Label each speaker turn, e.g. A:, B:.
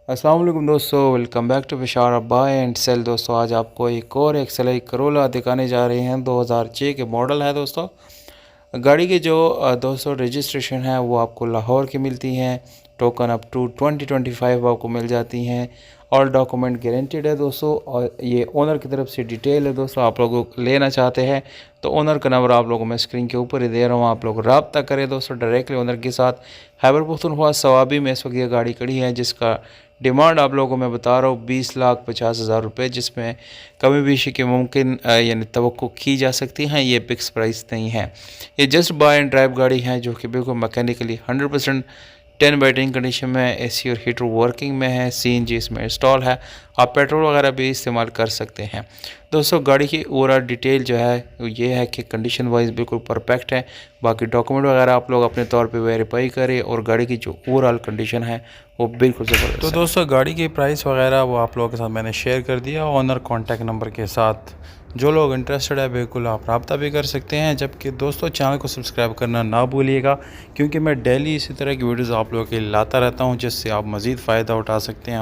A: अस्सलाम वालेकुम दोस्तों, welcome back to Vishal buy and sell. दोस्तों आज आपको एक और एक्सएलआई करोला दिखाने जा रहे हैं। 2006 के मॉडल है दोस्तों। गाड़ी की जो दोस्तों रजिस्ट्रेशन है वो आपको लाहौर की मिलती हैं। टोकन अप टू 2025 आपको मिल जाती हैं। ऑल डॉक्यूमेंट गारंटेड है दोस्तों। और ये ओनर की तरफ से डिटेल है दोस्तों। आप लोगों को लेना चाहते हैं तो ओनर का नंबर आप लोगों को मैं स्क्रीन के ऊपर ही दे रहा हूँ। आप लोग रब्ता करें दोस्तों डायरेक्टली ओनर के साथ। खैबर पख्तूनख्वा सवाबी में इस वक्त ये गाड़ी खड़ी है, जिसका डिमांड आप लोगों को मैं बता रहा हूँ 20,50,000 रुपये, जिसमें कमी बेशी के मुमकिन यानी तवक्को की जा सकती हैं। ये फिक्स प्राइस नहीं है। ये जस्ट बाय एंड ड्राइव गाड़ी है जो कि बिल्कुल मैकेनिकली 100% 10 बैटरिंग कंडीशन में है। एसी और हीटर वर्किंग में है। सीएनजी इसमें इंस्टॉल है। आप पेट्रोल वगैरह भी इस्तेमाल कर सकते हैं। दोस्तों गाड़ी की ओवरऑल डिटेल जो है ये है कि कंडीशन वाइज बिल्कुल परफेक्ट है। बाकी डॉक्यूमेंट वगैरह आप लोग अपने तौर पे वेरीफाई करें और गाड़ी की जो ओवरऑल कंडीशन है वो बिल्कुल ज़बरदस्त है। तो दोस्तों गाड़ी की प्राइस वगैरह वो आप लोगों के साथ मैंने शेयर कर दिया ऑनर कॉन्टैक्ट नंबर के साथ। जो लोग इंटरेस्टेड है बिल्कुल आप रब्ता भी कर सकते हैं। जबकि दोस्तों चैनल को सब्सक्राइब करना ना भूलिएगा, क्योंकि मैं डेली इसी तरह की वीडियोज़ आप लोगों के लिए लाता रहता हूँ, जिससे आप मज़ीद फ़ायदा उठा सकते हैं और